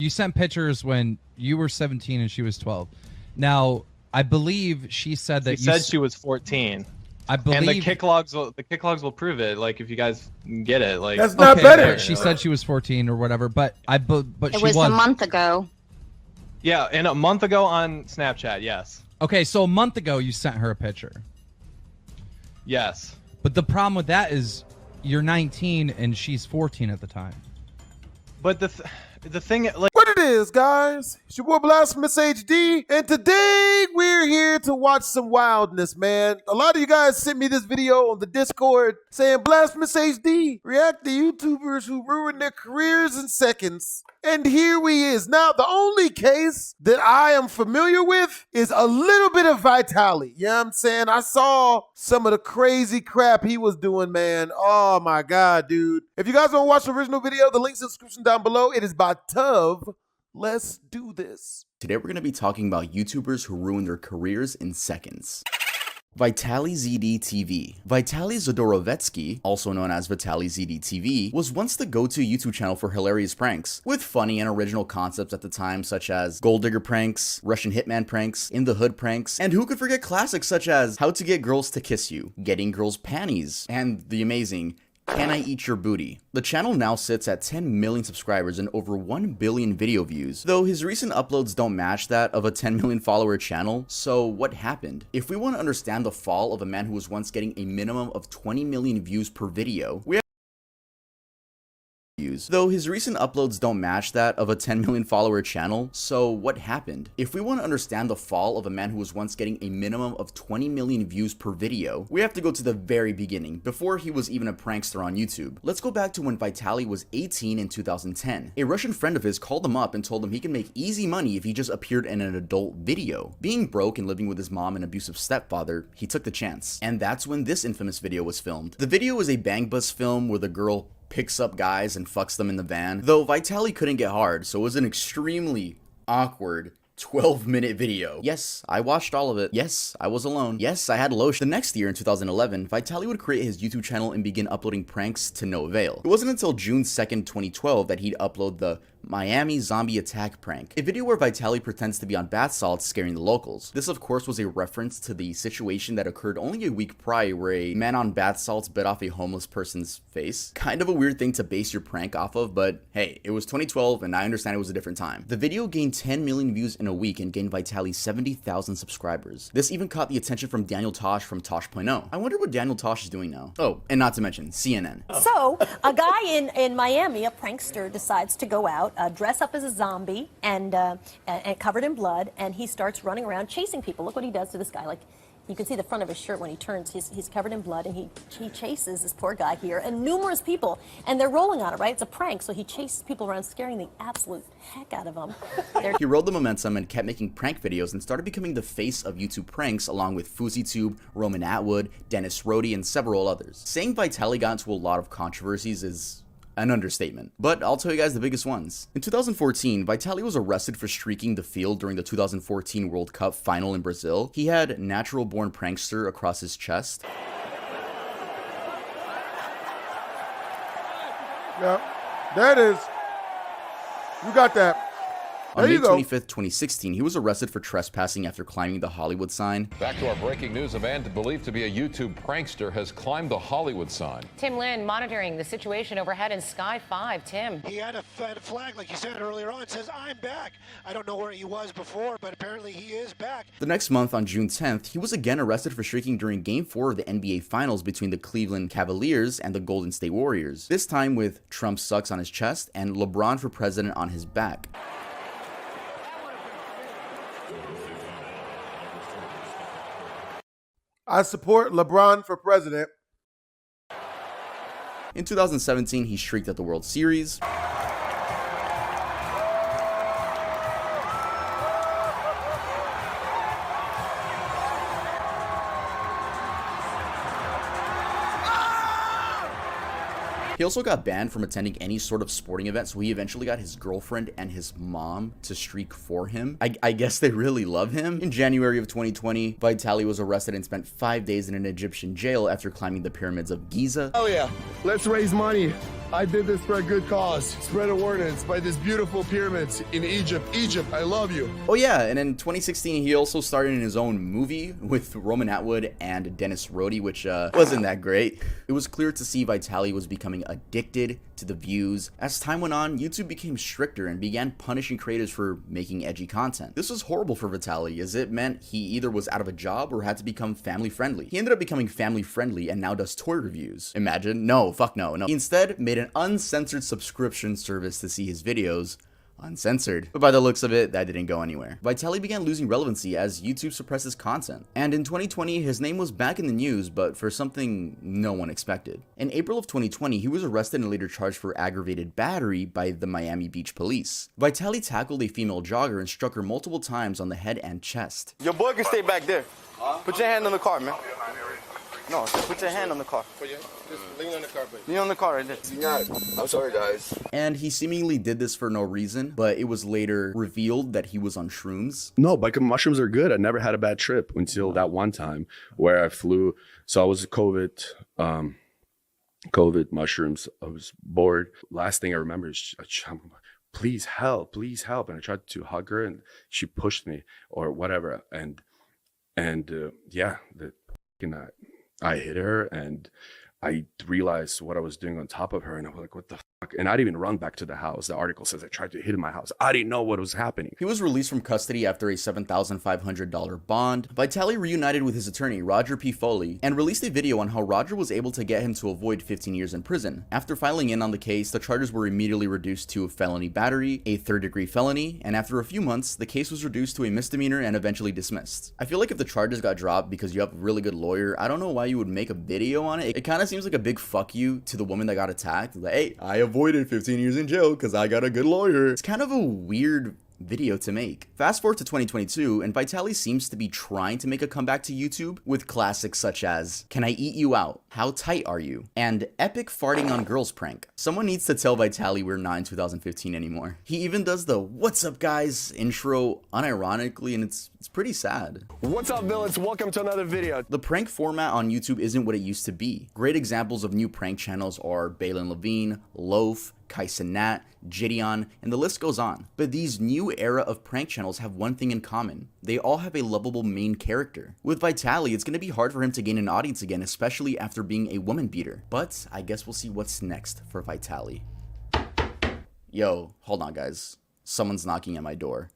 You sent pictures when you were 17 and she was 12. Now, I believe she said that she said she was 14. I believe, and the kick logs will prove it. Like if you guys get it, like that's not better. She said she was 14 or whatever, but it was a month ago. Yeah, and a month ago on Snapchat, yes. Okay, so a month ago you sent her a picture. Yes. But the problem with that is you're 19 and she's 14 at the time. But the thing, like, what it is, guys, it's your boy BlastphamousHD, and today we're here to watch some wildness, man. A lot of you guys sent me this video on the Discord saying, BlastphamousHD, react to YouTubers who ruin their careers in seconds. And here we is. Now, the only case that I am familiar with is a little bit of Vitaly. You know what I'm saying? I saw some of the crazy crap he was doing, man. Oh my God, dude. If you guys want to watch the original video, the link's in the description down below. It is by Tov. Let's do this. Today we're going to be talking about YouTubers who ruin their careers in seconds. Vitaly Zdtv. Vitaly Zdtv, also known as Vitaly Zdtv, was once the go-to YouTube channel for hilarious pranks, with funny and original concepts at the time such as gold digger pranks, Russian hitman pranks, in the hood pranks, and who could forget classics such as how to get girls to kiss you, getting girls panties, and the amazing Can I Eat Your Booty? The channel now sits at 10 million subscribers and over 1 billion video views, though his recent uploads don't match that of a 10 million follower channel. So what happened? If we want to understand the fall of a man who was once getting a minimum of 20 million views per video, though his recent uploads don't match that of a 10 million follower channel. So what happened? If we want to understand the fall of a man who was once getting a minimum of 20 million views per video, we have to go to the very beginning, before he was even a prankster on YouTube. Let's go back to when Vitaly was 18 in 2010. A Russian friend of his called him up and told him he could make easy money if he just appeared in an adult video. Being broke and living with his mom and abusive stepfather, he took the chance. And that's when this infamous video was filmed. The video was a bang bus film where the girl picks up guys and fucks them in the van, though Vitaly couldn't get hard, so it was an extremely awkward 12-minute video. Yes, I watched all of it. Yes, I was alone. Yes, I had lotion. The next year in 2011, Vitaly would create his YouTube channel and begin uploading pranks to no avail. It wasn't until June 2nd, 2012 that he'd upload the Miami zombie attack prank, a video where Vitaly pretends to be on bath salts scaring the locals. This of course was a reference to the situation that occurred only a week prior where a man on bath salts bit off a homeless person's face. Kind of a weird thing to base your prank off of, but hey, it was 2012 and I understand it was a different time. The video gained 10 million views in a week and gained Vitaly 70,000 subscribers. This even caught the attention from Daniel Tosh from Tosh.0. I wonder what Daniel Tosh is doing now. Oh, and not to mention CNN. So a guy in Miami, a prankster, decides to go out, dress up as a zombie and covered in blood, and he starts running around chasing people. Look what he does to this guy. Like, you can see the front of his shirt when he turns. He's covered in blood, and he chases this poor guy here and numerous people, and they're rolling on it, right? It's a prank, so he chases people around, scaring the absolute heck out of them. He rode the momentum and kept making prank videos and started becoming the face of YouTube pranks along with FouseyTube, Roman Atwood, Dennis Rohde, and several others. Saying Vitaly got into a lot of controversies is an understatement, but I'll tell you guys the biggest ones. In 2014, Vitaly was arrested for streaking the field during the 2014 World Cup final in Brazil. He had natural born prankster across his chest. Yeah, there it is. You got that. On May 25th, 2016, he was arrested for trespassing after climbing the Hollywood sign. Back to our breaking news. A man believed to be a YouTube prankster has climbed the Hollywood sign. Tim Lynn monitoring the situation overhead in Sky 5. Tim. He had a flag, like you said earlier on. It says, "I'm back." I don't know where he was before, but apparently he is back. The next month, on June 10th, he was again arrested for streaking during Game 4 of the NBA Finals between the Cleveland Cavaliers and the Golden State Warriors. This time with Trump sucks on his chest and LeBron for president on his back. I support LeBron for president. In 2017, he shrieked at the World Series. He also got banned from attending any sort of sporting event, so he eventually got his girlfriend and his mom to streak for him. I guess they really love him. In January of 2020, Vitaly was arrested and spent 5 days in an Egyptian jail after climbing the pyramids of Giza. Oh yeah, let's raise money I did this for a good cause. Spread awareness by these beautiful pyramids in Egypt. Egypt, I love you. Oh yeah, and in 2016, he also starred in his own movie with Roman Atwood and Dennis Roddy, which wasn't that great. It was clear to see Vitaly was becoming addicted to the views. As time went on, YouTube became stricter and began punishing creators for making edgy content. This was horrible for Vitaly, as it meant he either was out of a job or had to become family friendly. He ended up becoming family friendly and now does toy reviews. Imagine? No, fuck no. He instead made an uncensored subscription service to see his videos uncensored. But by the looks of it, that didn't go anywhere. Vitaly began losing relevancy as YouTube suppressed his content. And in 2020, his name was back in the news, but for something no one expected. In April of 2020, he was arrested and later charged for aggravated battery by the Miami Beach police. Vitaly tackled a female jogger and struck her multiple times on the head and chest. Your boy can stay back there. Put your hand on the car, man. No, just put your hand on the car. Just lean on the car, please. Lean on the car right there. I'm sorry, guys. And he seemingly did this for no reason, but it was later revealed that he was on shrooms. No, but mushrooms are good. I never had a bad trip until that one time where I flew. So I was COVID mushrooms. I was bored. Last thing I remember is, please help. And I tried to hug her and she pushed me or whatever. And yeah, I hit her and I realized what I was doing on top of her and I was like, what the fuck? And I didn't even run back to the house. The article says I tried to hit in my house. I didn't know what was happening. He was released from custody after a $7,500 bond. Vitaly reunited with his attorney, Roger P. Foley, and released a video on how Roger was able to get him to avoid 15 years in prison. After filing in on the case, the charges were immediately reduced to a felony battery, a third-degree felony, and after a few months, the case was reduced to a misdemeanor and eventually dismissed. I feel like if the charges got dropped because you have a really good lawyer, I don't know why you would make a video on it. It kind of seems like a big fuck you to the woman that got attacked. Like, hey, I avoided 15 years in jail because I got a good lawyer. It's kind of a weird video to make. Fast forward to 2022, and Vitaly seems to be trying to make a comeback to YouTube with classics such as Can I Eat You Out? How Tight Are You? And Epic Farting on Girls prank. Someone needs to tell Vitaly we're not in 2015 anymore. He even does the What's Up Guys intro unironically, and it's pretty sad. What's up, villains? Welcome to another video. The prank format on YouTube isn't what it used to be. Great examples of new prank channels are Balin Levine, Loaf, Kaisenat, Gideon, and the list goes on. But these new era of prank channels have one thing in common. They all have a lovable main character. With Vitaly, it's going to be hard for him to gain an audience again, especially after being a woman beater. But I guess we'll see what's next for Vitaly. Yo, hold on guys. Someone's knocking at my door.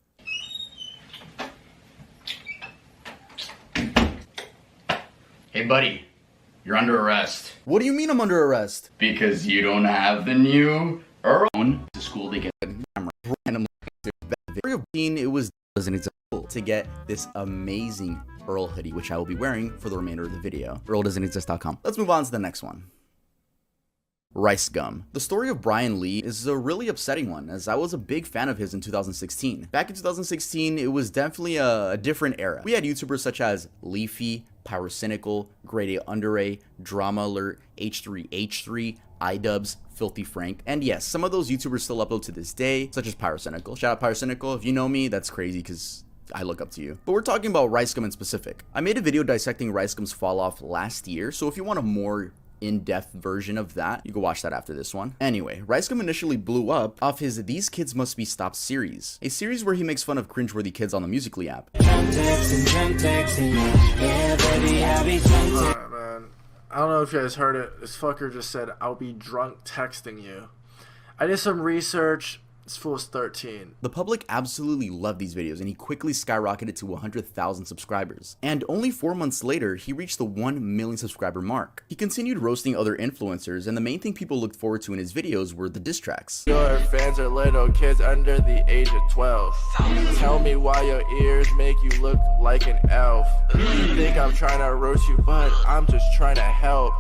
Hey buddy, you're under arrest. What do you mean I'm under arrest? Because you don't have the new Earl. To school to get randomly. It was as an example to get this amazing Earl hoodie, which I will be wearing for the remainder of the video. EarlDoesn'tExist.com. Let's move on to the next one. Rice Gum. The story of Brian Lee is a really upsetting one, as I was a big fan of his in 2016. Back in 2016, it was definitely a different era. We had YouTubers such as Leafy, Pyrocynical, Grade A Under A, Drama Alert, H3H3, iDubbbz, Filthy Frank, and yes, some of those YouTubers still upload to this day, such as Pyrocynical. Shout out Pyrocynical. If you know me, that's crazy because I look up to you. But we're talking about Rice Gum in specific. I made a video dissecting Rice Gum's fall off last year, so if you want a more in-depth version of that, you can watch that after this one. Anyway, Rice Gum initially blew up off his These Kids Must Be Stopped series, a series where he makes fun of cringeworthy kids on the Musical.ly app. Alright, man. I don't know if you guys heard it. This fucker just said, I'll be drunk texting you. I did some research. This fool is 13. The public absolutely loved these videos, and he quickly skyrocketed to 100,000 subscribers. And only 4 months later, he reached the 1 million subscriber mark. He continued roasting other influencers, and the main thing people looked forward to in his videos were the diss tracks. Your fans are little kids under the age of 12. Tell me why your ears make you look like an elf. You think I'm trying to roast you, but I'm just trying to help.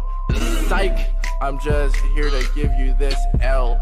Psych! I'm just here to give you this L.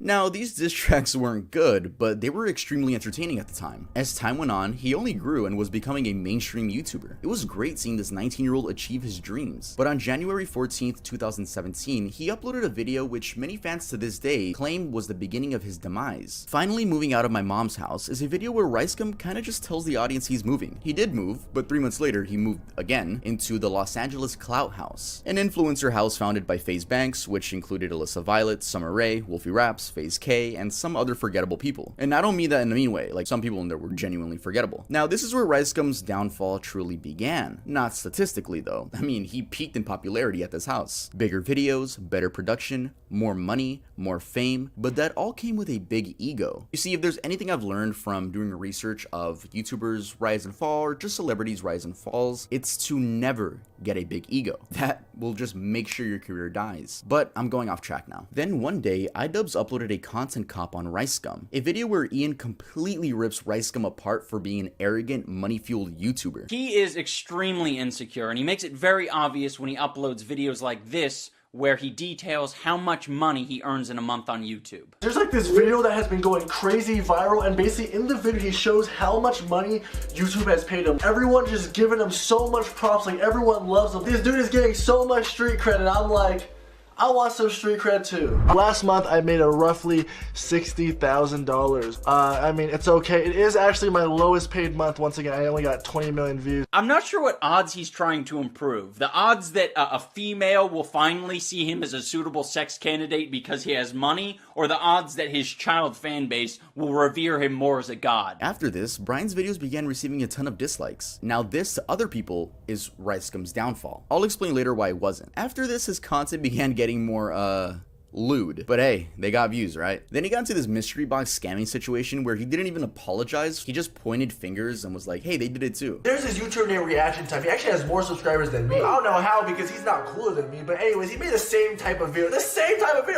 Now, these diss tracks weren't good, but they were extremely entertaining at the time. As time went on, he only grew and was becoming a mainstream YouTuber. It was great seeing this 19-year-old achieve his dreams. But on January 14th, 2017, he uploaded a video which many fans to this day claim was the beginning of his demise. Finally Moving Out of My Mom's House is a video where RiceGum kinda just tells the audience he's moving. He did move, but 3 months later he moved again into the Los Angeles Clout House, an influencer house founded by Faze Banks, which included Alyssa Violet, Summer Rae, Wolfie Raps, Faze K, and some other forgettable people. And I don't mean that in a mean way, like some people in there were genuinely forgettable. Now, this is where RiceGum's downfall truly began. Not statistically though. I mean, he peaked in popularity at this house. Bigger videos, better production, more money, more fame, but that all came with a big ego. You see, if there's anything I've learned from doing research of YouTubers rise and fall, or just celebrities rise and falls, it's to never get a big ego. That will just make sure your career dies. But I'm going off track now. Then one day, iDubbbz uploaded a content cop on RiceGum, a video where Ian completely rips RiceGum apart for being an arrogant, money-fueled YouTuber. He is extremely insecure, and he makes it very obvious when he uploads videos like this, where he details how much money he earns in a month on YouTube. There's like this video that has been going crazy viral, and basically in the video he shows how much money YouTube has paid him. Everyone just giving him so much props, like everyone loves him. This dude is getting so much street cred, and I'm like, I want some street cred too. Last month I made a roughly $60,000. I mean, it's okay. It is actually my lowest paid month. Once again, I only got 20 million views. I'm not sure what odds he's trying to improve. The odds that a female will finally see him as a suitable sex candidate because he has money, or the odds that his child fan base will revere him more as a god. After this, Brian's videos began receiving a ton of dislikes. Now this, to other people, is RiceGum's downfall. I'll explain later why it wasn't. After this, his content began getting more, lewd. But hey, they got views, right? Then he got into this mystery box scamming situation where he didn't even apologize. He just pointed fingers and was like, hey, they did it too. There's this YouTuber named Reaction Time. He actually has more subscribers than me. I don't know how, because he's not cooler than me. But anyways, he made the same type of video.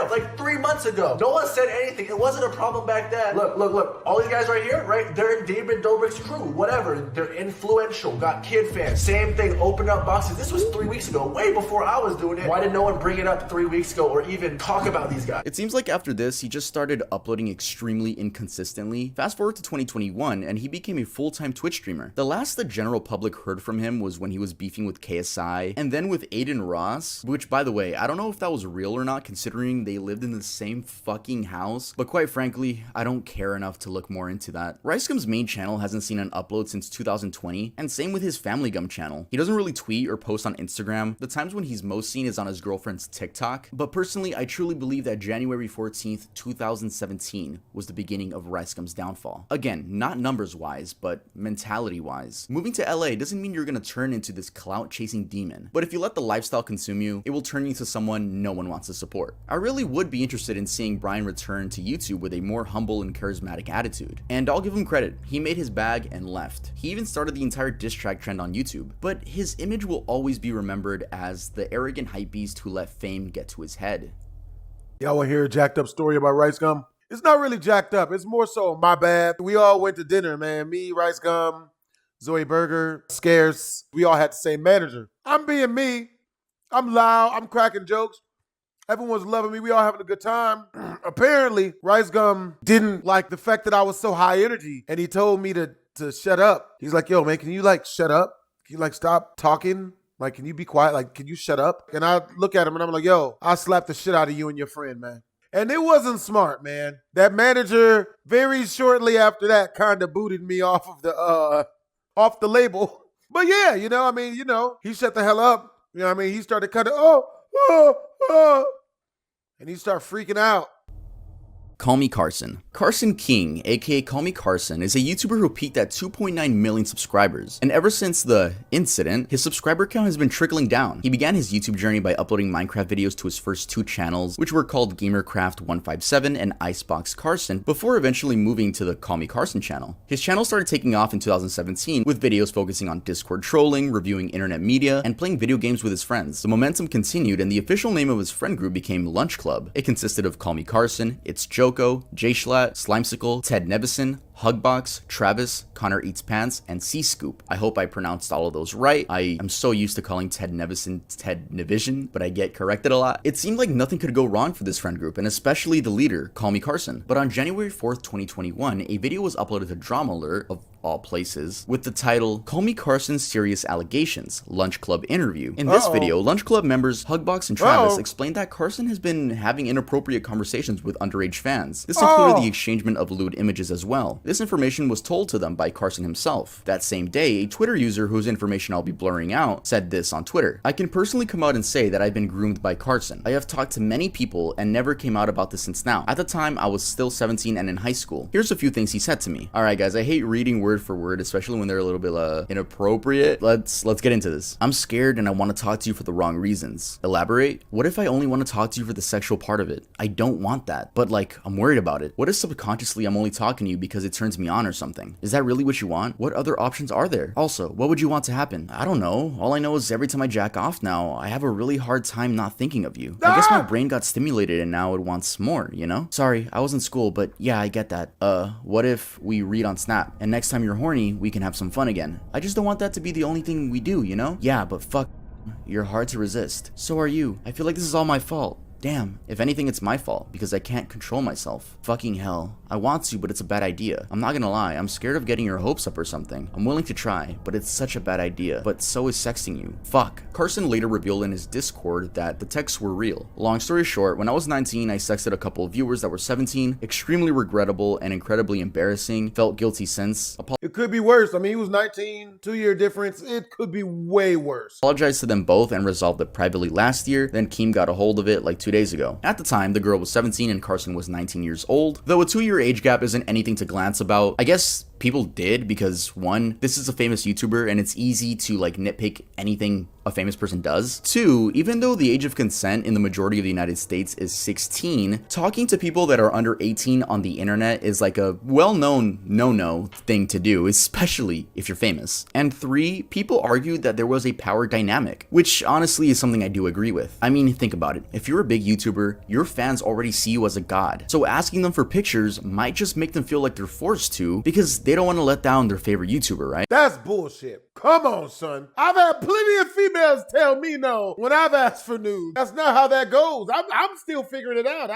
Like 3 months ago. No one said anything. It wasn't a problem back then. Look. All these guys right here, right? They're in David Dobrik's crew. Whatever. They're influential. Got kid fans. Same thing. Open up boxes. This was 3 weeks ago. Way before I was doing it. Why did no one bring it up 3 weeks ago or even talk about these guys? It seems like after this, he just started uploading extremely inconsistently. Fast forward to 2021, and he became a full-time Twitch streamer. The last the general public heard from him was when he was beefing with KSI, and then with Aiden Ross, which, by the way, I don't know if that was real or not, considering they lived in the same fucking house, but quite frankly, I don't care enough to look more into that. RiceGum's main channel hasn't seen an upload since 2020, and same with his Family Gum channel. He doesn't really tweet or post on Instagram. The times when he's most seen is on his girlfriend's TikTok, but personally, I truly believe that January 14th, 2017 was the beginning of RiceGum's downfall. Again, not numbers-wise, but mentality-wise. Moving to LA doesn't mean you're gonna turn into this clout-chasing demon, but if you let the lifestyle consume you, it will turn you into someone no one wants to support. I really would be interested in seeing Brian return to YouTube with a more humble and charismatic attitude. And I'll give him credit, he made his bag and left. He even started the entire diss track trend on YouTube, but his image will always be remembered as the arrogant hypebeast who let fame get to his head. Y'all want to hear a jacked up story about RiceGum? It's not really jacked up. It's more so my bad. We all went to dinner, man. Me, RiceGum, Zoe Berger, Scarce. We all had the same manager. I'm being me. I'm loud. I'm cracking jokes. Everyone's loving me. We all having a good time. Apparently, RiceGum didn't like the fact that I was so high energy, and he told me to shut up. He's like, yo, man, can you like shut up? Can you like stop talking? Like, can you be quiet? Like, can you shut up? And I look at him and I'm like, yo, I'll slap the shit out of you and your friend, man. And it wasn't smart, man. That manager, very shortly after that, kind of booted me off of the label. But yeah, he shut the hell up. You know what I mean? He started kind of, and he started freaking out. Call Me Carson. Carson King, aka Call Me Carson, is a YouTuber who peaked at 2.9 million subscribers, and ever since the incident, his subscriber count has been trickling down. He began his YouTube journey by uploading Minecraft videos to his first 2 channels, which were called GamerCraft157 and Icebox Carson, before eventually moving to the Call Me Carson channel. His channel started taking off in 2017, with videos focusing on Discord trolling, reviewing internet media, and playing video games with his friends. The momentum continued, and the official name of his friend group became Lunch Club. It consisted of Call Me Carson, It's Joko, Jschlat, Slimesicle, Ted Nevison, Hugbox, Travis, Connor Eats Pants, and C-Scoop. I hope I pronounced all of those right. I am so used to calling Ted Nevison Ted Nevision, but I get corrected a lot. It seemed like nothing could go wrong for this friend group, and especially the leader, Call Me Carson. But on January 4th, 2021, a video was uploaded to Drama Alert, of all places, with the title, Call Me Carson's Serious Allegations, Lunch Club Interview. In this video, Lunch Club members Hugbox and Travis explained that Carson has been having inappropriate conversations with underage fans. This included the exchangement of lewd images as well. This information was told to them by Carson himself. That same day, a Twitter user whose information I'll be blurring out said this on Twitter. I can personally come out and say that I've been groomed by Carson. I have talked to many people and never came out about this since now. At the time, I was still 17 and in high school. Here's a few things he said to me. Alright guys, I hate reading word for word, especially when they're a little bit inappropriate. Let's get into this. I'm scared and I want to talk to you for the wrong reasons. Elaborate? What if I only want to talk to you for the sexual part of it? I don't want that, but like, I'm worried about it. What if subconsciously I'm only talking to you because it turns me on or something? Is that really what you want? What other options are there? Also, what would you want to happen? I don't know. All I know is every time I jack off now, I have a really hard time not thinking of you. I guess my brain got stimulated and now it wants more, you know? Sorry, I was in school, but yeah, I get that. What if we read on Snap and next time you're horny, we can have some fun again? I just don't want that to be the only thing we do, you know? Yeah, but fuck, you're hard to resist. So are you. I feel like this is all my fault. Damn, if anything, it's my fault because I can't control myself. Fucking hell. I want to, but it's a bad idea. I'm not gonna lie, I'm scared of getting your hopes up or something. I'm willing to try, but it's such a bad idea. But so is sexting you. Fuck. Carson later revealed in his Discord that the texts were real. Long story short, when I was 19, I sexted a couple of viewers that were 17. Extremely regrettable and incredibly embarrassing. Felt guilty since. It could be worse. I mean, he was 19, 2-year difference. It could be way worse. Apologized to them both and resolved it privately last year. Then Keem got a hold of it like 2 days ago. At the time, the girl was 17 and Carson was 19 years old. Though a 2-year age gap isn't anything to glance about, I guess people did because 1, this is a famous YouTuber and it's easy to like nitpick anything a famous person does. 2, even though the age of consent in the majority of the United States is 16, talking to people that are under 18 on the internet is like a well-known no-no thing to do, especially if you're famous. And 3, people argued that there was a power dynamic, which honestly is something I do agree with. I mean, think about it. If you're a big YouTuber, your fans already see you as a god. So asking them for pictures might just make them feel like they're forced to because they don't want to let down their favorite YouTuber, right? That's bullshit. Come on, son. I've had plenty of females tell me no when I've asked for nudes. That's not how that goes. I'm still figuring it out.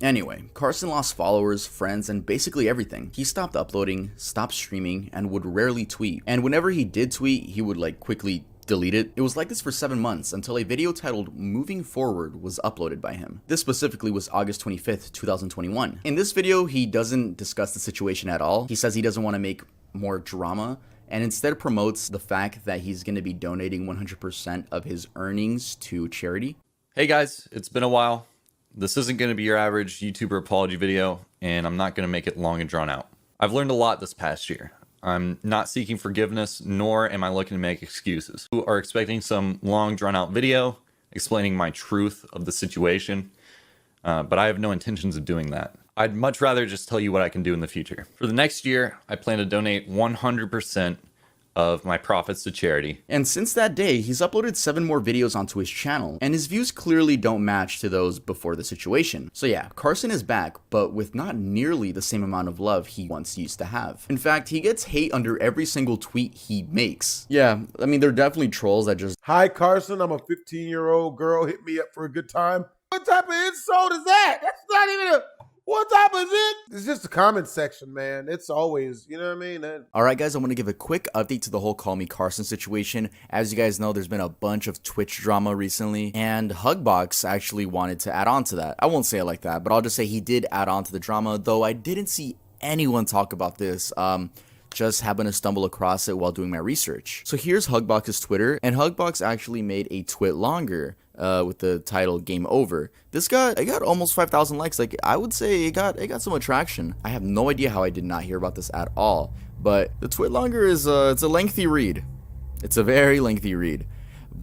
Anyway, Carson lost followers, friends, and basically everything. He stopped uploading, stopped streaming, and would rarely tweet. And whenever he did tweet, he would like quickly delete it. It was like this for 7 months until a video titled Moving Forward was uploaded by him. This specifically was August 25th, 2021. In this video, he doesn't discuss the situation at all. He says he doesn't want to make more drama and instead promotes the fact that he's going to be donating 100% of his earnings to charity. Hey guys, it's been a while. This isn't going to be your average YouTuber apology video, and I'm not going to make it long and drawn out. I've learned a lot this past year. I'm not seeking forgiveness, nor am I looking to make excuses. You are expecting some long drawn out video explaining my truth of the situation, but I have no intentions of doing that. I'd much rather just tell you what I can do in the future. For the next year, I plan to donate 100% of my profits to charity. And since that day, he's uploaded 7 more videos onto his channel, and his views clearly don't match to those before the situation. So yeah, Carson is back, but with not nearly the same amount of love he once used to have. In fact, he gets hate under every single tweet he makes. Yeah, I mean, there are definitely trolls that just, "Hi Carson, I'm a 15-year-old girl, hit me up for a good time." What type of insult is that? That's not even a... What type is it? It's just the comment section, man. It's always, you know what I mean? Alright guys, I want to give a quick update to the whole Call Me Carson situation. As you guys know, there's been a bunch of Twitch drama recently, and Hugbox actually wanted to add on to that. I won't say it like that, but I'll just say he did add on to the drama, though I didn't see anyone talk about this. Just happened to stumble across it while doing my research. So here's Hugbox's Twitter, and Hugbox actually made a twit longer with the title Game Over. It got almost 5,000 likes. Like, I would say it got some attraction. I have no idea how I did not hear about this at all, but the twit longer is it's a lengthy read. It's a very lengthy read.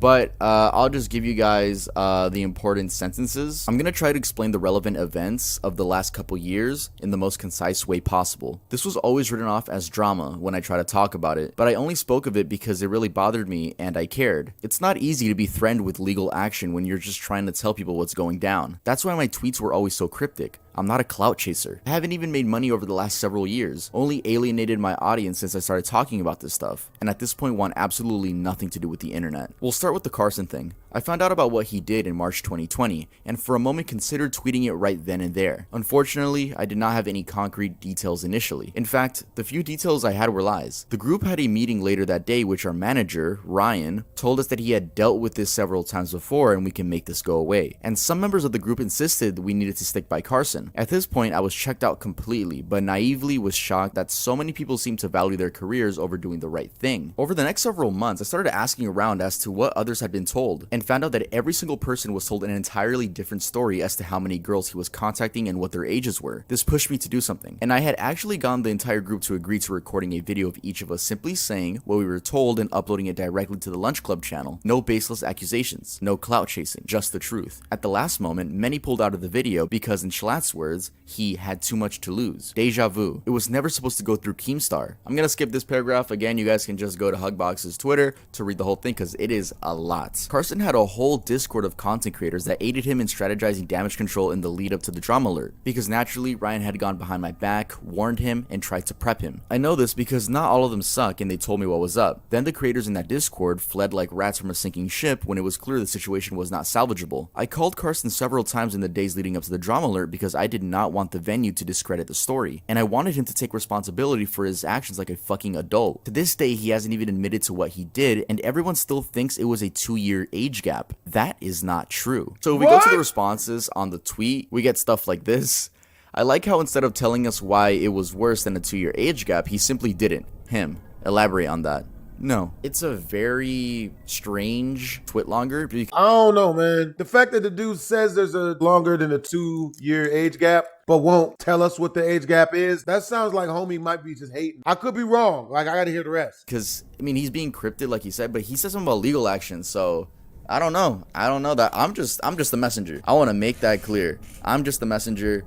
but I'll just give you guys the important sentences. I'm gonna try to explain the relevant events of the last couple years in the most concise way possible. This was always written off as drama when I try to talk about it, but I only spoke of it because it really bothered me and I cared. It's not easy to be threatened with legal action when you're just trying to tell people what's going down. That's why my tweets were always so cryptic. I'm not a clout chaser. I haven't even made money over the last several years, only alienated my audience since I started talking about this stuff, and at this point want absolutely nothing to do with the internet. We'll start with the Carson thing. I found out about what he did in March 2020, and for a moment considered tweeting it right then and there. Unfortunately, I did not have any concrete details initially. In fact, the few details I had were lies. The group had a meeting later that day which our manager, Ryan, told us that he had dealt with this several times before and we can make this go away. And some members of the group insisted we needed to stick by Carson. At this point, I was checked out completely, but naively was shocked that so many people seemed to value their careers over doing the right thing. Over the next several months, I started asking around as to what others had been told, and found out that every single person was told an entirely different story as to how many girls he was contacting and what their ages were. This pushed me to do something, and I had actually gotten the entire group to agree to recording a video of each of us simply saying what we were told and uploading it directly to the Lunch Club channel. No baseless accusations, no clout chasing, just the truth. At the last moment, many pulled out of the video because, in Schlatt's words, he had too much to lose. Deja vu. It was never supposed to go through Keemstar. I'm gonna skip this paragraph. Again, you guys can just go to Hugbox's Twitter to read the whole thing because it is a lot. Carson had a whole Discord of content creators that aided him in strategizing damage control in the lead up to the drama alert, because naturally Ryan had gone behind my back, warned him, and tried to prep him. I know this because not all of them suck and they told me what was up. Then the creators in that Discord fled like rats from a sinking ship when it was clear the situation was not salvageable. I called Carson several times in the days leading up to the drama alert because I did not want the venue to discredit the story, and I wanted him to take responsibility for his actions like a fucking adult. To this day, he hasn't even admitted to what he did, and everyone still thinks it was a 2-year age gap. That is not true. So if we go to the responses on the tweet, we get stuff like this. I like how instead of telling us why it was worse than a 2-year age gap, he simply didn't. Him. Elaborate on that. No. It's a very strange twit longer. I don't know, man. The fact that the dude says there's a longer than a 2-year age gap, but won't tell us what the age gap is, that sounds like homie might be just hating. I could be wrong. Like, I gotta hear the rest. Because, I mean, he's being cryptid like he said, but he said something about legal action, so I don't know. I don't know that. I'm just the messenger. I want to make that clear. I'm just the messenger,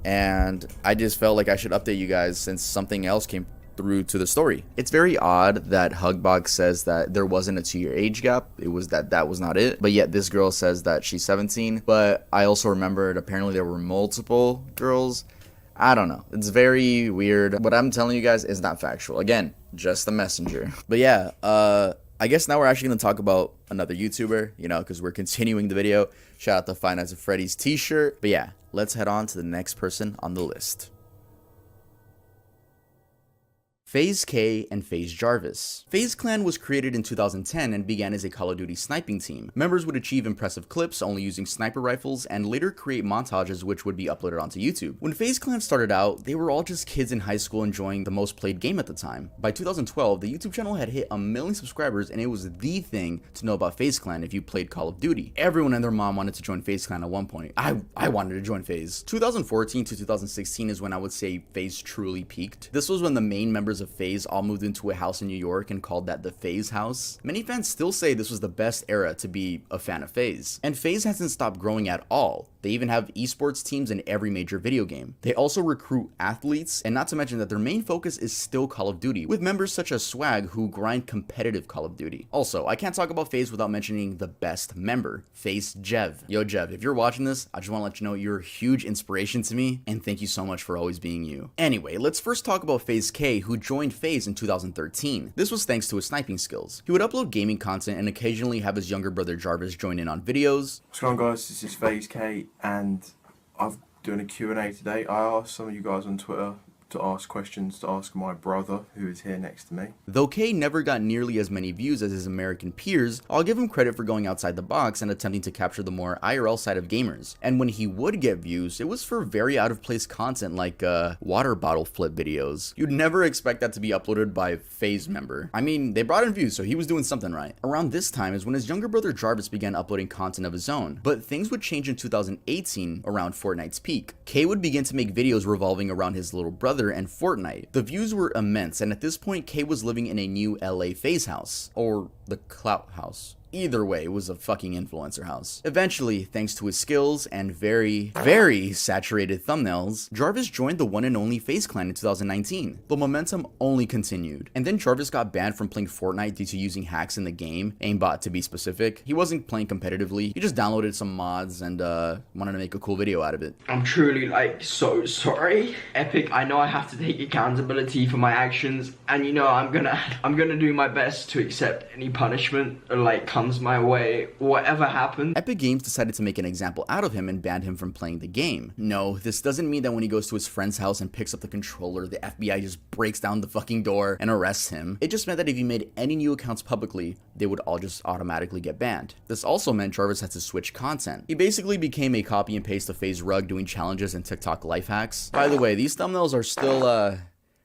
and I just felt like I should update you guys since something else came through to the story. It's very odd that Hugbox says that there wasn't a 2-year age gap. It was that was not it. But yet this girl says that she's 17. But I also remembered apparently there were multiple girls. I don't know. It's very weird. What I'm telling you guys is not factual. Again, just the messenger. But yeah, I guess now we're actually going to talk about another YouTuber, you know, because we're continuing the video. Shout out to Five Nights at Freddy's t-shirt. But yeah, let's head on to the next person on the list. Faze K and Faze Jarvis. Faze Clan was created in 2010 and began as a Call of Duty sniping team. Members would achieve impressive clips only using sniper rifles and later create montages which would be uploaded onto YouTube. When Faze Clan started out, they were all just kids in high school enjoying the most played game at the time. By 2012, the YouTube channel had hit 1 million subscribers and it was the thing to know about Faze Clan if you played Call of Duty. Everyone and their mom wanted to join Faze Clan at one point. I wanted to join Faze. 2014 to 2016 is when I would say Faze truly peaked. This was when the main members of Faze all moved into a house in New York and called that the Faze house. Many fans still say this was the best era to be a fan of Faze. And Faze hasn't stopped growing at all. They even have esports teams in every major video game. They also recruit athletes, and not to mention that their main focus is still Call of Duty, with members such as Swag who grind competitive Call of Duty. Also, I can't talk about Faze without mentioning the best member, Faze Jev. Yo Jev, if you're watching this, I just want to let you know you're a huge inspiration to me, and thank you so much for always being you. Anyway, let's first talk about Faze K, who joined Faze in 2013. This was thanks to his sniping skills. He would upload gaming content and occasionally have his younger brother Jarvis join in on videos. What's going on guys, this is Faze K and I'm doing a Q&A today. I asked some of you guys on Twitter to ask questions to ask my brother, who is here next to me. Though K never got nearly as many views as his American peers, I'll give him credit for going outside the box and attempting to capture the more IRL side of gamers. And when he would get views, it was for very out of place content like water bottle flip videos. You'd never expect that to be uploaded by a Faze member. I mean, they brought in views, so he was doing something right. Around this time is when his younger brother Jarvis began uploading content of his own, but things would change in 2018 around Fortnite's peak. K would begin to make videos revolving around his little brother and Fortnite. The views were immense, and at this point K was living in a new LA Faze house, or the Clout house. Either way, it was a fucking influencer house. Eventually, thanks to his skills and very, very saturated thumbnails, Jarvis joined the one and only Faze clan in 2019. The momentum only continued. And then Jarvis got banned from playing Fortnite due to using hacks in the game, aimbot to be specific. He wasn't playing competitively, he just downloaded some mods and wanted to make a cool video out of it. I'm truly like so sorry. Epic, I know I have to take accountability for my actions, and you know I'm gonna do my best to accept any punishment that like comes my way, whatever happens. Epic Games decided to make an example out of him and banned him from playing the game. No, this doesn't mean that when he goes to his friend's house and picks up the controller, the FBI just breaks down the fucking door and arrests him. It just meant that if he made any new accounts publicly, they would all just automatically get banned. This also meant Jarvis had to switch content. He basically became a copy and paste of Faze Rug doing challenges and TikTok life hacks. By the way, these thumbnails are still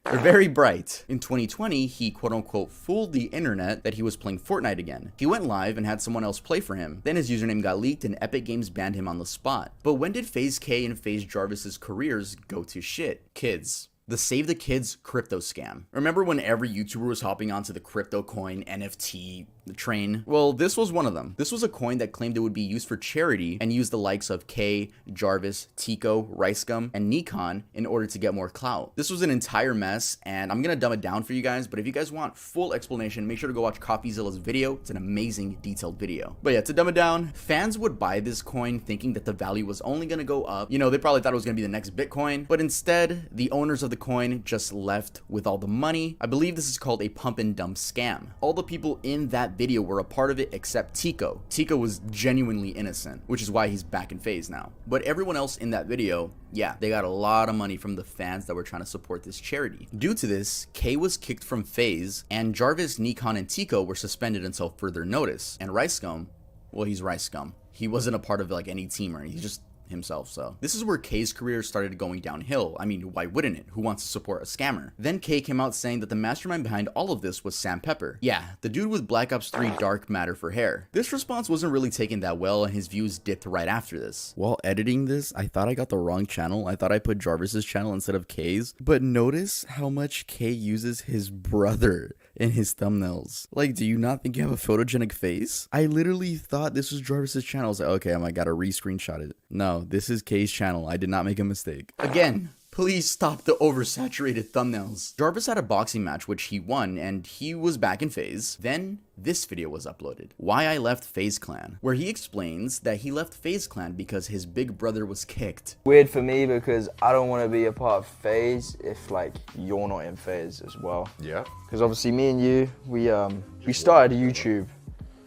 they're very bright. In 2020, he quote-unquote fooled the internet that he was playing Fortnite again. He went live and had someone else play for him. Then his username got leaked and Epic Games banned him on the spot. But when did Faze K and Faze Jarvis's careers go to shit? Kids. The Save the Kids crypto scam. Remember when every YouTuber was hopping onto the crypto coin NFT train? Well, this was one of them. This was a coin that claimed it would be used for charity and used the likes of K, Jarvis, Tico, Ricegum, and Nikon in order to get more clout. This was an entire mess, and I'm gonna dumb it down for you guys, but if you guys want full explanation, make sure to go watch CopyZilla's video. It's an amazing detailed video. But yeah, to dumb it down, fans would buy this coin thinking that the value was only gonna go up. You know, they probably thought it was gonna be the next Bitcoin, but instead, the owners of the coin just left with all the money. I believe this is called a pump and dump scam. All the people in that video were a part of it except Tico. Tico was genuinely innocent, which is why he's back in Faze now. But everyone else in that video, yeah, they got a lot of money from the fans that were trying to support this charity. Due to this, K was kicked from Faze, and Jarvis, Nikon, and Tico were suspended until further notice. And Ricegum, well, he's Ricegum. He wasn't a part of like any team or anything. He's just himself. So this is where K's career started going downhill. I mean, why wouldn't it? Who wants to support a scammer? Then K came out saying that the mastermind behind all of this was Sam Pepper. Yeah, the dude with Black Ops 3 dark matter for hair. This response wasn't really taken that well, and his views dipped right after this. While editing this, I thought I got the wrong channel. I thought I put Jarvis's channel instead of K's, but notice how much K uses his brother in his thumbnails. Like, do you not think you have a photogenic face? I literally thought this was Jarvis's channel. I was like, okay, I gotta re-screenshot it. No, this is K's channel. I did not make a mistake. Again, please stop the oversaturated thumbnails. Jarvis had a boxing match which he won, and he was back in Faze. Then this video was uploaded, Why I Left Faze Clan, where he explains that he left Faze Clan because his big brother was kicked. Weird for me because I don't want to be a part of Faze if like you're not in Faze as well. Yeah. Because obviously me and you, we started YouTube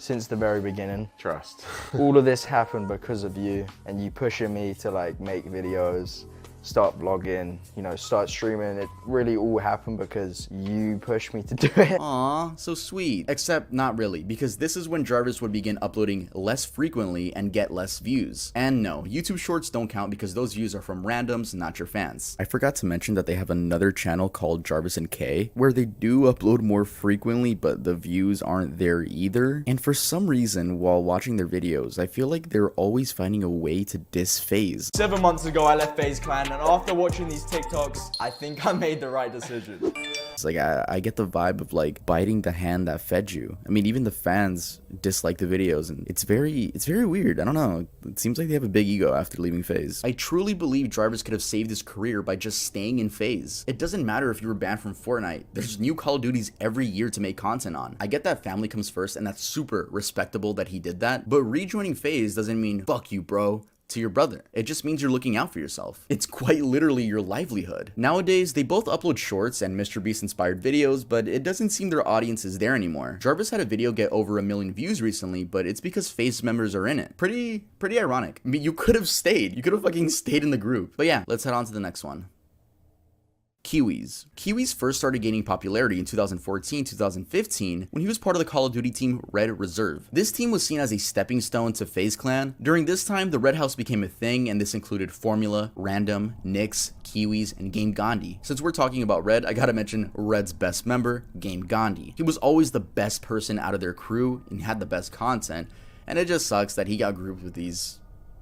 since the very beginning. Trust. All of this happened because of you and you pushing me to like make videos, start vlogging, you know, start streaming. It really all happened because you pushed me to do it. Aw, so sweet. Except not really, because this is when Jarvis would begin uploading less frequently and get less views. And no, YouTube shorts don't count because those views are from randoms, not your fans. I forgot to mention that they have another channel called Jarvis and K, where they do upload more frequently, but the views aren't there either. And for some reason, while watching their videos, I feel like they're always finding a way to diss Faze. 7 months ago, I left Faze Clan, and after watching these TikToks, I think I made the right decision. It's like, I get the vibe of like biting the hand that fed you. I mean, even the fans dislike the videos, and it's very weird. I don't know. It seems like they have a big ego after leaving Faze. I truly believe Jarvis could have saved his career by just staying in Faze. It doesn't matter if you were banned from Fortnite. There's new Call of Duties every year to make content on. I get that family comes first, and that's super respectable that he did that, but rejoining Faze doesn't mean, fuck you, bro, to your brother. It just means you're looking out for yourself. It's quite literally your livelihood. Nowadays, they both upload shorts and MrBeast inspired videos, but it doesn't seem their audience is there anymore. Jarvis had a video get over 1 million views recently, but it's because Faze members are in it. Pretty ironic. I mean, you could have stayed. You could have fucking stayed in the group. But yeah, let's head on to the next one. Kiwis. Kiwis first started gaining popularity in 2014-2015 when he was part of the Call of Duty team Red Reserve. This team was seen as a stepping stone to Faze Clan. During this time, the Red House became a thing, and this included Formula, Random, Nyx, Kiwis, and Game Gandhi. Since we're talking about Red, I gotta mention Red's best member, Game Gandhi. He was always the best person out of their crew and had the best content, and it just sucks that he got grouped with these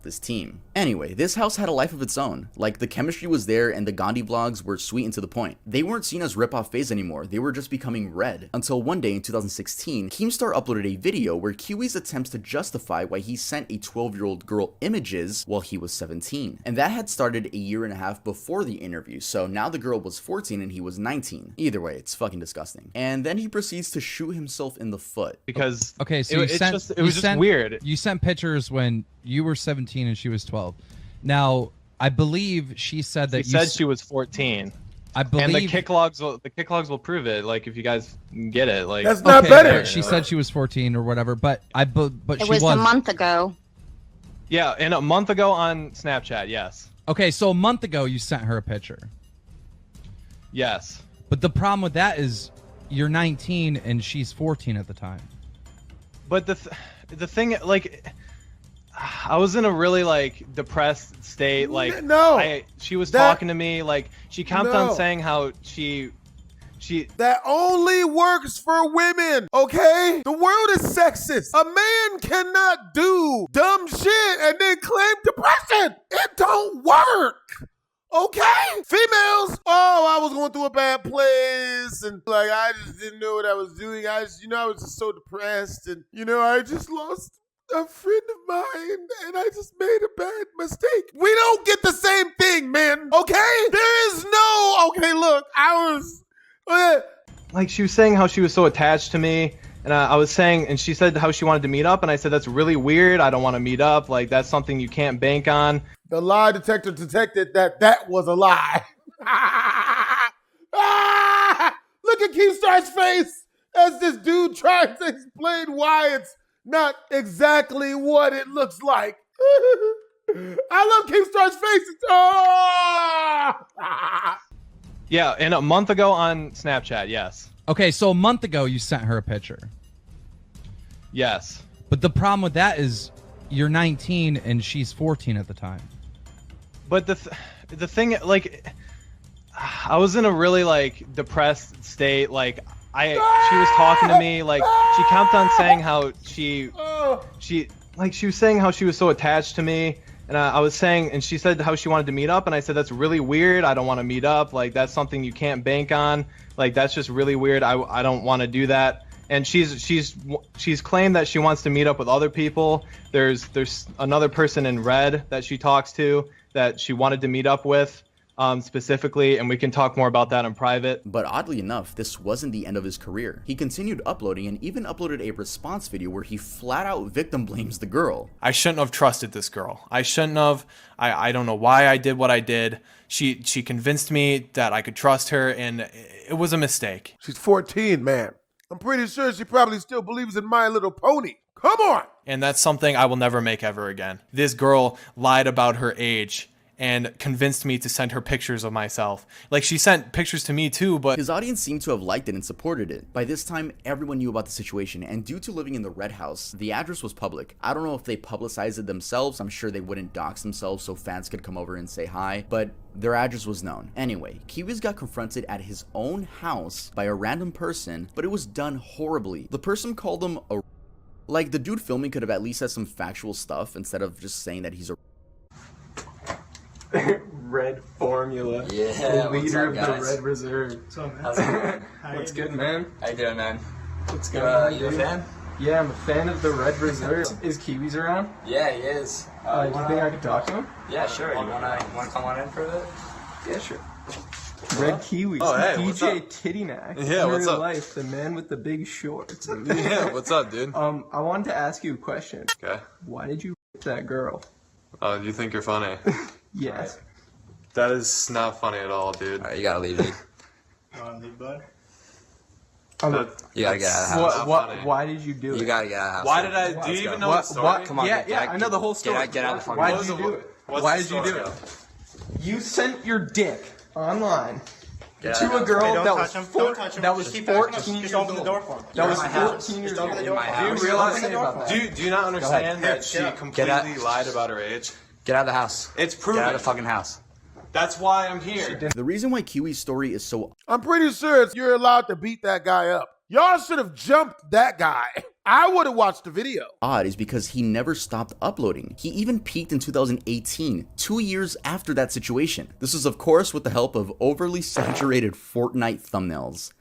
this team. Anyway, this house had a life of its own. Like, the chemistry was there and the Gandhi vlogs were sweet and to the point. They weren't seen as rip-off Faze anymore, they were just becoming red. Until one day in 2016, Keemstar uploaded a video where Kiwi's attempts to justify why he sent a 12-year-old girl images while he was 17. And that had started a year and a half before the interview, so now the girl was 14 and he was 19. Either way, it's fucking disgusting. And then he proceeds to shoot himself in the foot. Because okay, so it was just weird. You sent pictures when you were 17 and she was 12. Now, I believe she said that she said she was 14. I believe, and the kick logs will prove it. Like, if you guys get it, like that's not better. She said she was 14 or whatever, but it was a month ago. Yeah, and a month ago on Snapchat, yes. Okay, so a month ago you sent her a picture. Yes. But the problem with that is you're 19 and she's 14 at the time. But the thing, like, I was in a really like depressed state. Like, she was talking to me. Like, she kept on saying how she that only works for women, okay? The world is sexist. A man cannot do dumb shit and then claim depression. It don't work. Okay? Females, I was going through a bad place and like I just didn't know what I was doing. I was just so depressed and I just lost a friend of mine and I just made a bad mistake. We don't get the same thing, man. Okay? There is no, okay, look, like, she was saying how she was so attached to me, and I was saying, and she said how she wanted to meet up, and I said that's really weird. I don't want to meet up. Like, that's something you can't bank on. The lie detector detected that was a lie. Look at Keemstar's face as this dude tries to explain why it's not exactly what it looks like. I love Keemstar's face. Yeah, and a month ago on Snapchat, yes. Okay, so a month ago you sent her a picture. Yes. But the problem with that is you're 19 and she's 14 at the time. But the thing, like, I was in a really like depressed state. Like, she was talking to me. Like, she kept on saying how she was saying how she was so attached to me. And I was saying, and she said how she wanted to meet up, and I said that's really weird. I don't want to meet up. Like, that's something you can't bank on. Like, that's just really weird. I don't want to do that. And she's claimed that she wants to meet up with other people. There's another person in red that she talks to that she wanted to meet up with. Specifically, and we can talk more about that in private. But oddly enough, this wasn't the end of his career. He continued uploading and even uploaded a response video where he flat out victim blames the girl. I shouldn't have trusted this girl. I shouldn't have. I don't know why I did what I did. She convinced me that I could trust her, and it was a mistake. She's 14, man. I'm pretty sure she probably still believes in My Little Pony. Come on! And that's something I will never make ever again. This girl lied about her age and convinced me to send her pictures of myself. Like, she sent pictures to me too, but his audience seemed to have liked it and supported it. By this time, everyone knew about the situation, and due to living in the red house, the address was public. I don't know if they publicized it themselves. I'm sure they wouldn't dox themselves so fans could come over and say hi, but their address was known. Anyway, Kiwis got confronted at his own house by a random person, but it was done horribly. The person called him a... Like, the dude filming could have at least said some factual stuff instead of just saying that he's a... Red Formula. Yeah, the leader what's up, of the Red Reserve. What's good, man? How you doing, man? What's going on, you a fan? Yeah, I'm a fan of the Red Reserve. Is Kiwis around? Yeah, he is. Do you think I could talk to him? Yeah, sure. You wanna come on in for a bit? Yeah, sure. Red Kiwis. Oh, hey, DJ Tittynack. Yeah, in what's real up? Life, the man with the big shorts. Yeah, what's up, dude? I wanted to ask you a question. Okay. Why did you that girl? Oh, you think you're funny? Yes. That is not funny at all, dude. Alright, you gotta leave, dude. Leave, bud? You gotta get out of the house. Why did you do it? You gotta get out of the house. Why did I? Do you even know the story? Come on, I know the whole story. Get out of the fucking Why house. did you do it? What's Why the did you do story? it? You sent your dick online Get to out a of girl the house. that was 14 years old. That was 14 years old. In my house. Do you realize Do you not understand that she completely lied about her age? Get out of the house. It's proven. Get out of the fucking house. That's why I'm here. The reason why Kiwi's story is so... I'm pretty sure you're allowed to beat that guy up. Y'all should have jumped that guy. I would have watched the video. Odd is because he never stopped uploading. He even peaked in 2018, 2 years after that situation. This was of course with the help of overly saturated Fortnite thumbnails.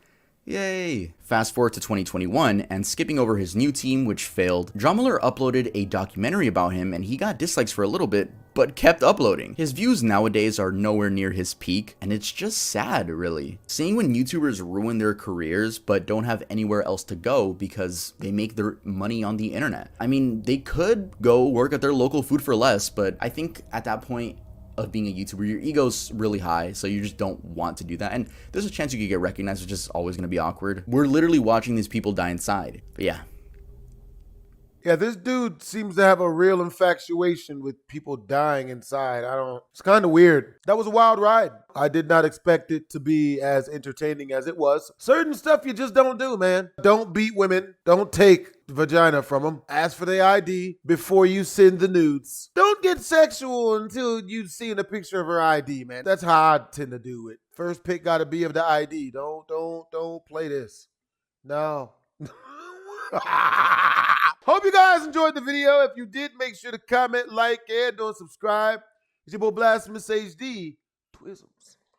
Yay! Fast forward to 2021, and skipping over his new team, which failed, Drummer uploaded a documentary about him, and he got dislikes for a little bit, but kept uploading. His views nowadays are nowhere near his peak, and it's just sad, really. Seeing when YouTubers ruin their careers, but don't have anywhere else to go because they make their money on the internet. I mean, they could go work at their local Food for Less, but I think at that point, of being a YouTuber, your ego's really high, so you just don't want to do that. And there's a chance you could get recognized, which is always going to be awkward. We're literally watching these people die inside. But yeah. Yeah, this dude seems to have a real infatuation with people dying inside. It's kind of weird. That was a wild ride. I did not expect it to be as entertaining as it was. Certain stuff you just don't do, man. Don't beat women. Don't take vagina from them. Ask for their ID before you send the nudes. Don't get sexual until you've seen a picture of her ID, man. That's how I tend to do it. First pick got to be of the ID. Don't play this. No. Hope you guys enjoyed the video. If you did, make sure to comment, like, and don't subscribe. It's your boy BlastphamousHD. Twisms.